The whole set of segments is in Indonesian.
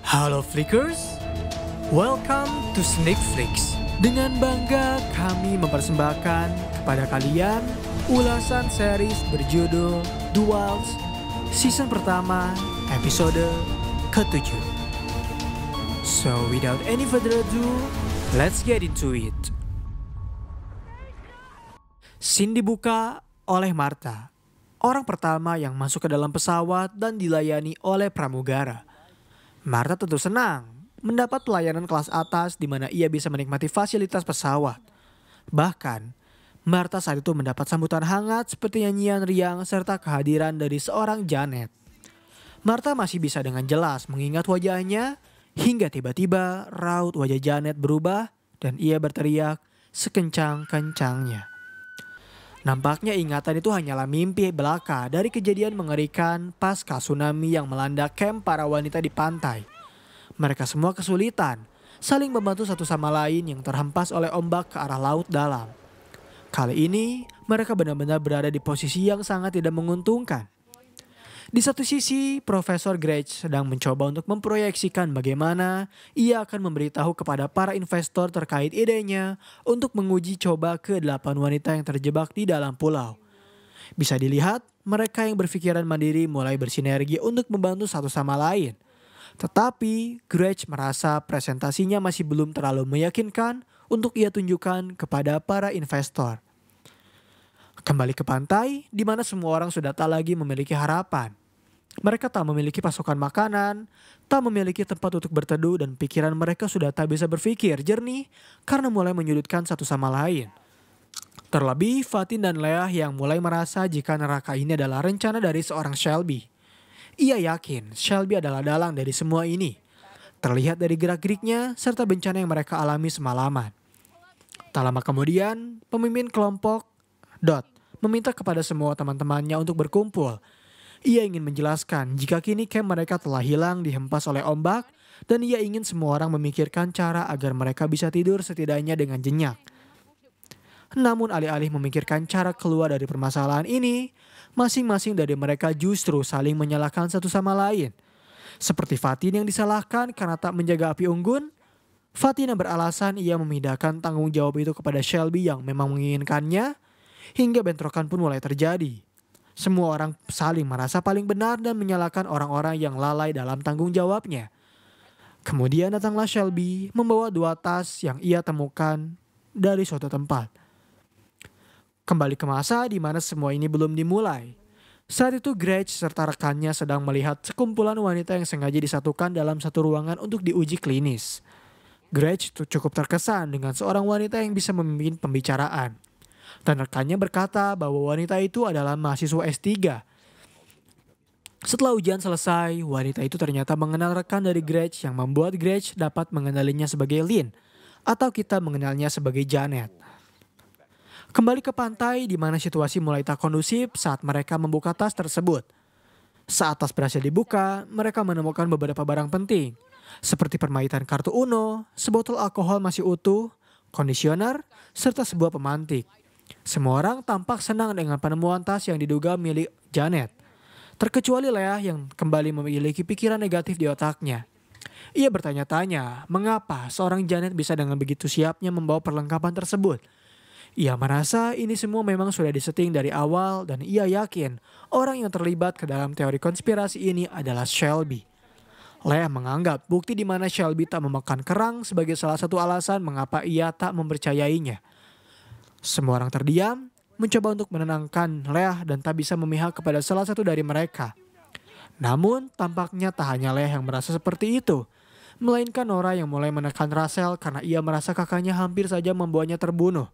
Halo Flickers, welcome to Sneak Flicks. Dengan bangga kami mempersembahkan kepada kalian ulasan series berjudul Duels season pertama episode ke-7. So without any further ado, let's get into it. Scene dibuka oleh Martha, orang pertama yang masuk ke dalam pesawat dan dilayani oleh pramugara. Martha tentu senang mendapat pelayanan kelas atas di mana ia bisa menikmati fasilitas pesawat. Bahkan, Martha saat itu mendapat sambutan hangat seperti nyanyian riang serta kehadiran dari seorang Janet. Martha masih bisa dengan jelas mengingat wajahnya hingga tiba-tiba raut wajah Janet berubah dan ia berteriak sekencang-kencangnya. Nampaknya ingatan itu hanyalah mimpi belaka dari kejadian mengerikan pasca tsunami yang melanda kamp para wanita di pantai. Mereka semua kesulitan, saling membantu satu sama lain yang terhempas oleh ombak ke arah laut dalam. Kali ini, mereka benar-benar berada di posisi yang sangat tidak menguntungkan. Di satu sisi, Profesor Gretsch sedang mencoba untuk memproyeksikan bagaimana ia akan memberitahu kepada para investor terkait idenya untuk menguji coba ke-8 wanita yang terjebak di dalam pulau. Bisa dilihat, mereka yang berpikiran mandiri mulai bersinergi untuk membantu satu sama lain. Tetapi, Gretsch merasa presentasinya masih belum terlalu meyakinkan untuk ia tunjukkan kepada para investor. Kembali ke pantai, di mana semua orang sudah tak lagi memiliki harapan. Mereka tak memiliki pasokan makanan, tak memiliki tempat untuk berteduh dan pikiran mereka sudah tak bisa berpikir jernih karena mulai menyudutkan satu sama lain. Terlebih Fatin dan Leah yang mulai merasa jika neraka ini adalah rencana dari seorang Shelby. Ia yakin Shelby adalah dalang dari semua ini. Terlihat dari gerak-geriknya serta bencana yang mereka alami semalaman. Tak lama kemudian, pemimpin kelompok Dot meminta kepada semua teman-temannya untuk berkumpul. Ia ingin menjelaskan jika kini camp mereka telah hilang dihempas oleh ombak dan ia ingin semua orang memikirkan cara agar mereka bisa tidur setidaknya dengan nyenyak. Namun alih-alih memikirkan cara keluar dari permasalahan ini, masing-masing dari mereka justru saling menyalahkan satu sama lain. Seperti Fatin yang disalahkan karena tak menjaga api unggun, Fatin yang beralasan ia memindahkan tanggung jawab itu kepada Shelby yang memang menginginkannya, hingga bentrokan pun mulai terjadi. Semua orang saling merasa paling benar dan menyalahkan orang-orang yang lalai dalam tanggung jawabnya. Kemudian datanglah Shelby membawa 2 tas yang ia temukan dari suatu tempat. Kembali ke masa di mana semua ini belum dimulai. Saat itu Gretsch serta rekannya sedang melihat sekumpulan wanita yang sengaja disatukan dalam satu ruangan untuk diuji klinis. Gretsch cukup terkesan dengan seorang wanita yang bisa memimpin pembicaraan. Dan rekannya berkata bahwa wanita itu adalah mahasiswa S3. Setelah ujian selesai, wanita itu ternyata mengenal rekan dari Gretsch yang membuat Gretsch dapat mengenalinya sebagai Lynn, atau kita mengenalnya sebagai Janet. Kembali ke pantai di mana situasi mulai tak kondusif saat mereka membuka tas tersebut. Saat tas berhasil dibuka, mereka menemukan beberapa barang penting, seperti permainan kartu Uno, sebotol alkohol masih utuh, kondisioner, serta sebuah pemantik. Semua orang tampak senang dengan penemuan tas yang diduga milik Janet. Terkecuali Leah yang kembali memiliki pikiran negatif di otaknya. Ia bertanya-tanya mengapa seorang Janet bisa dengan begitu siapnya membawa perlengkapan tersebut. Ia merasa ini semua memang sudah disetting dari awal dan ia yakin orang yang terlibat ke dalam teori konspirasi ini adalah Shelby. Leah menganggap bukti di mana Shelby tak memakan kerang sebagai salah satu alasan mengapa ia tak mempercayainya. Semua orang terdiam, mencoba untuk menenangkan Leah dan tak bisa memihak kepada salah satu dari mereka. Namun tampaknya tak hanya Leah yang merasa seperti itu, melainkan Nora yang mulai menekan Russell karena ia merasa kakaknya hampir saja membuatnya terbunuh.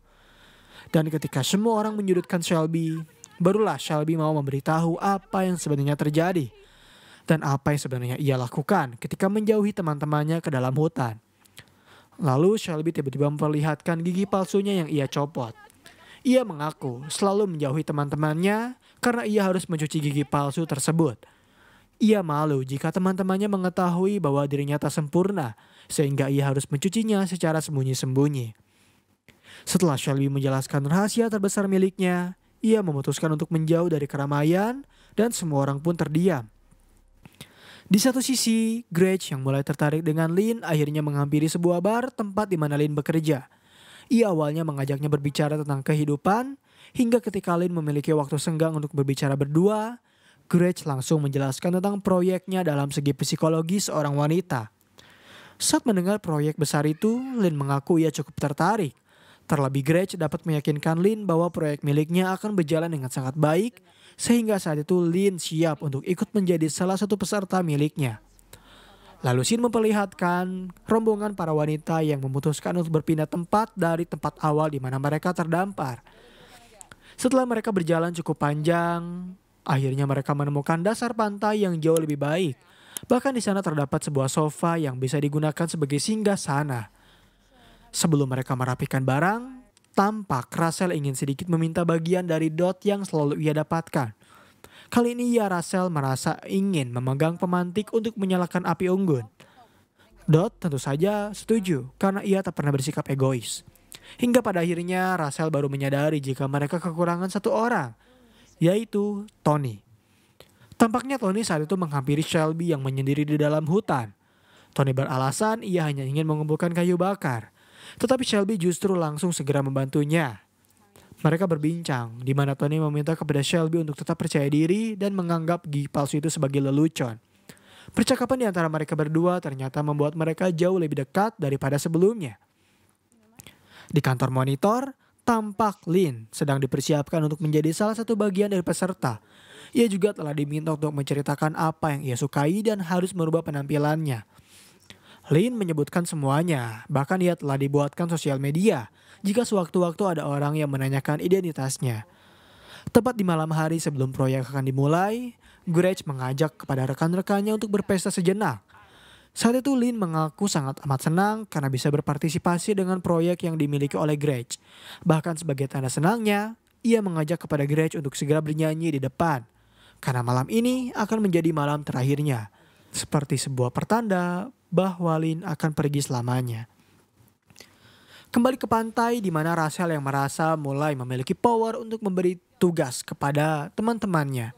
Dan ketika semua orang menyudutkan Shelby, barulah Shelby mau memberitahu apa yang sebenarnya terjadi. Dan apa yang sebenarnya ia lakukan ketika menjauhi teman-temannya ke dalam hutan. Lalu Shelby tiba-tiba memperlihatkan gigi palsunya yang ia copot. Ia mengaku selalu menjauhi teman-temannya karena ia harus mencuci gigi palsu tersebut. Ia malu jika teman-temannya mengetahui bahwa dirinya tak sempurna, sehingga ia harus mencucinya secara sembunyi-sembunyi. Setelah Shelby menjelaskan rahasia terbesar miliknya, ia memutuskan untuk menjauh dari keramaian dan semua orang pun terdiam. Di satu sisi, Gretch yang mulai tertarik dengan Lin akhirnya menghampiri sebuah bar tempat di mana Lin bekerja. Ia awalnya mengajaknya berbicara tentang kehidupan, hingga ketika Lin memiliki waktu senggang untuk berbicara berdua, Gretch langsung menjelaskan tentang proyeknya dalam segi psikologi seorang wanita. Saat mendengar proyek besar itu, Lin mengaku ia cukup tertarik. Terlebih Gretch dapat meyakinkan Lin bahwa proyek miliknya akan berjalan dengan sangat baik, sehingga saat itu Lin siap untuk ikut menjadi salah satu peserta miliknya. Lalu Shin memperlihatkan rombongan para wanita yang memutuskan untuk berpindah tempat dari tempat awal di mana mereka terdampar. Setelah mereka berjalan cukup panjang, akhirnya mereka menemukan dasar pantai yang jauh lebih baik. Bahkan di sana terdapat sebuah sofa yang bisa digunakan sebagai singgahsana. Sebelum mereka merapikan barang, tampak Russell ingin sedikit meminta bagian dari Dot yang selalu ia dapatkan. Kali ini Russell merasa ingin memegang pemantik untuk menyalakan api unggun. Dot tentu saja setuju karena ia tak pernah bersikap egois. Hingga pada akhirnya Russell baru menyadari jika mereka kekurangan satu orang, yaitu Tony. Tampaknya Tony saat itu menghampiri Shelby yang menyendiri di dalam hutan. Tony beralasan ia hanya ingin mengumpulkan kayu bakar. Tetapi Shelby justru langsung segera membantunya. Mereka berbincang, di mana Tony meminta kepada Shelby untuk tetap percaya diri dan menganggap gigi palsu itu sebagai lelucon. Percakapan di antara mereka berdua ternyata membuat mereka jauh lebih dekat daripada sebelumnya. Di kantor monitor, tampak Lin sedang dipersiapkan untuk menjadi salah satu bagian dari peserta. Ia juga telah diminta untuk menceritakan apa yang ia sukai dan harus merubah penampilannya. Lin menyebutkan semuanya, bahkan ia telah dibuatkan sosial media jika sewaktu-waktu ada orang yang menanyakan identitasnya. Tepat di malam hari sebelum proyek akan dimulai, Gretch mengajak kepada rekan-rekannya untuk berpesta sejenak. Saat itu Lin mengaku sangat amat senang karena bisa berpartisipasi dengan proyek yang dimiliki oleh Gretch. Bahkan sebagai tanda senangnya, ia mengajak kepada Gretch untuk segera bernyanyi di depan. Karena malam ini akan menjadi malam terakhirnya. Seperti sebuah pertanda bahwa Lin akan pergi selamanya. Kembali ke pantai di mana Russell yang merasa mulai memiliki power untuk memberi tugas kepada teman-temannya.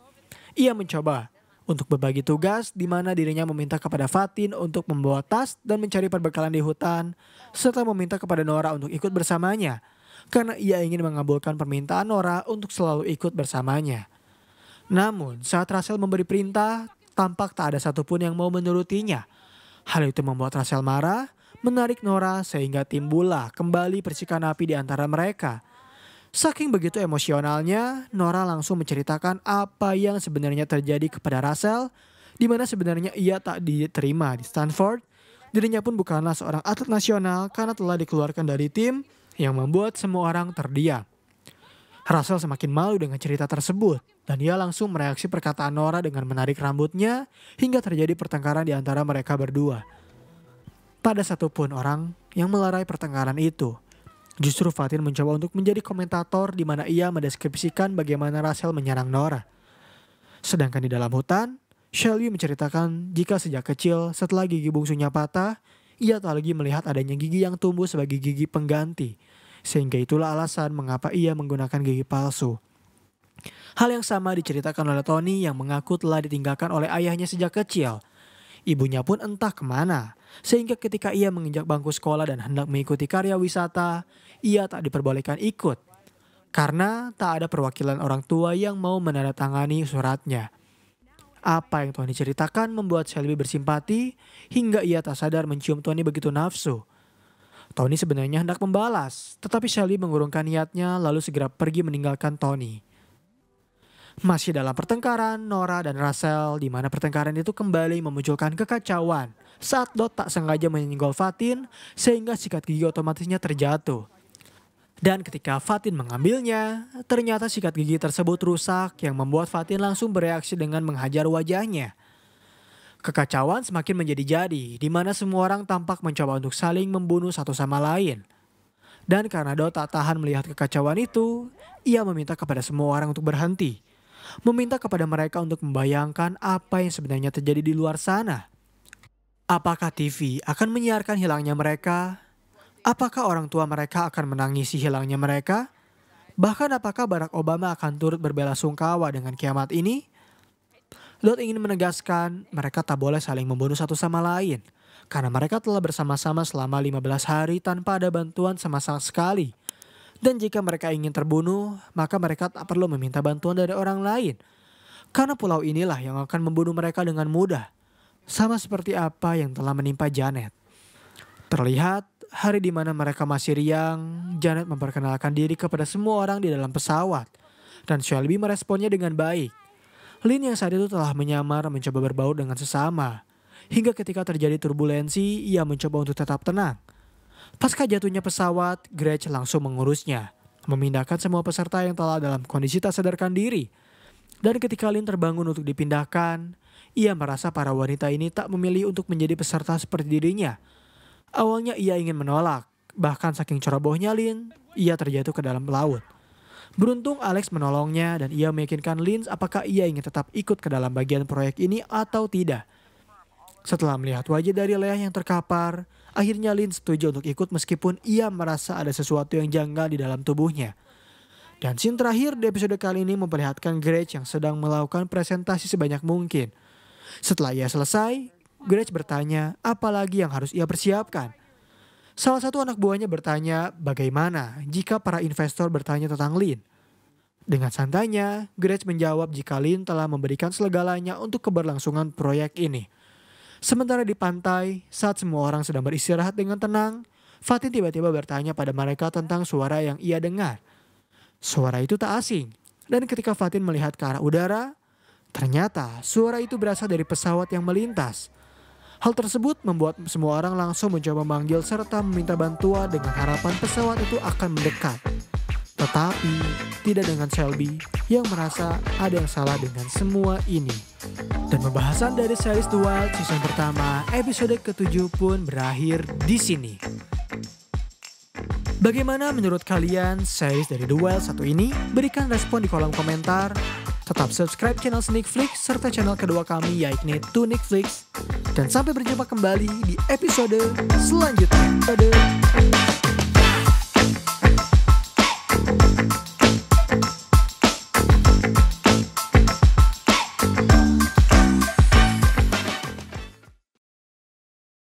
Ia mencoba untuk berbagi tugas di mana dirinya meminta kepada Fatin untuk membawa tas dan mencari perbekalan di hutan, serta meminta kepada Nora untuk ikut bersamanya karena ia ingin mengabulkan permintaan Nora untuk selalu ikut bersamanya. Namun saat Russell memberi perintah, tampak tak ada satupun yang mau menurutinya. Hal itu membuat Russell marah, menarik Nora sehingga timbullah kembali percikan api di antara mereka. Saking begitu emosionalnya, Nora langsung menceritakan apa yang sebenarnya terjadi kepada Russell, di mana sebenarnya ia tak diterima di Stanford. Dirinya pun bukanlah seorang atlet nasional karena telah dikeluarkan dari tim yang membuat semua orang terdiam. Russell semakin malu dengan cerita tersebut dan ia langsung mereaksi perkataan Nora dengan menarik rambutnya hingga terjadi pertengkaran di antara mereka berdua. Tak ada satupun orang yang melerai pertengkaran itu. Justru Fatin mencoba untuk menjadi komentator di mana ia mendeskripsikan bagaimana Russell menyerang Nora. Sedangkan di dalam hutan, Shelby menceritakan jika sejak kecil setelah gigi bungsunya patah, ia tak lagi melihat adanya gigi yang tumbuh sebagai gigi pengganti. Sehingga itulah alasan mengapa ia menggunakan gigi palsu. Hal yang sama diceritakan oleh Tony yang mengaku telah ditinggalkan oleh ayahnya sejak kecil. Ibunya pun entah kemana, sehingga ketika ia menginjak bangku sekolah dan hendak mengikuti karya wisata, ia tak diperbolehkan ikut. Karena tak ada perwakilan orang tua yang mau menandatangani suratnya. Apa yang Tony ceritakan membuat Shelby bersimpati, hingga ia tak sadar mencium Tony begitu nafsu. Tony sebenarnya hendak membalas, tetapi Shelby mengurungkan niatnya lalu segera pergi meninggalkan Tony. Masih dalam pertengkaran, Nora dan Russell di mana pertengkaran itu kembali memunculkan kekacauan saat Dot tak sengaja menyenggol Fatin sehingga sikat gigi otomatisnya terjatuh. Dan ketika Fatin mengambilnya, ternyata sikat gigi tersebut rusak yang membuat Fatin langsung bereaksi dengan menghajar wajahnya. Kekacauan semakin menjadi-jadi di mana semua orang tampak mencoba untuk saling membunuh satu sama lain. Dan karena Dot tak tahan melihat kekacauan itu, ia meminta kepada semua orang untuk berhenti. Meminta kepada mereka untuk membayangkan apa yang sebenarnya terjadi di luar sana. Apakah TV akan menyiarkan hilangnya mereka? Apakah orang tua mereka akan menangisi hilangnya mereka? Bahkan apakah Barack Obama akan turut berbelasungkawa dengan kiamat ini? Dot ingin menegaskan mereka tak boleh saling membunuh satu sama lain. Karena mereka telah bersama-sama selama 15 hari tanpa ada bantuan sama sekali. Dan jika mereka ingin terbunuh, maka mereka tak perlu meminta bantuan dari orang lain. Karena pulau inilah yang akan membunuh mereka dengan mudah. Sama seperti apa yang telah menimpa Janet. Terlihat hari di mana mereka masih riang, Janet memperkenalkan diri kepada semua orang di dalam pesawat. Dan Shelby meresponnya dengan baik. Lynn yang saat itu telah menyamar mencoba berbaur dengan sesama. Hingga ketika terjadi turbulensi, ia mencoba untuk tetap tenang. Pasca jatuhnya pesawat, Gretch langsung mengurusnya. Memindahkan semua peserta yang telah dalam kondisi tak sadarkan diri. Dan ketika Lynn terbangun untuk dipindahkan, ia merasa para wanita ini tak memilih untuk menjadi peserta seperti dirinya. Awalnya ia ingin menolak, bahkan saking cerobohnya Lynn, ia terjatuh ke dalam laut. Beruntung Alex menolongnya dan ia meyakinkan Lynn apakah ia ingin tetap ikut ke dalam bagian proyek ini atau tidak. Setelah melihat wajah dari Leah yang terkapar, akhirnya Lynn setuju untuk ikut meskipun ia merasa ada sesuatu yang janggal di dalam tubuhnya. Dan scene terakhir di episode kali ini memperlihatkan Gretch yang sedang melakukan presentasi sebanyak mungkin. Setelah ia selesai, Gretch bertanya apa lagi yang harus ia persiapkan. Salah satu anak buahnya bertanya bagaimana jika para investor bertanya tentang Lynn. Dengan santainya, Gretch menjawab jika Lynn telah memberikan segalanya untuk keberlangsungan proyek ini. Sementara di pantai, saat semua orang sedang beristirahat dengan tenang, Fatin tiba-tiba bertanya pada mereka tentang suara yang ia dengar. Suara itu tak asing, dan ketika Fatin melihat ke arah udara, ternyata suara itu berasal dari pesawat yang melintas. Hal tersebut membuat semua orang langsung mencoba memanggil serta meminta bantuan dengan harapan pesawat itu akan mendekat. Tetapi tidak dengan Shelby yang merasa ada yang salah dengan semua ini. Dan pembahasan dari series The Wild season pertama episode ke-7 pun berakhir di sini. Bagaimana menurut kalian series dari The Wild satu ini? Berikan respon di kolom komentar. Tetap subscribe channel Sneakflix serta channel kedua kami yaitu Tunikflix. Dan sampai berjumpa kembali di episode selanjutnya. Dadah!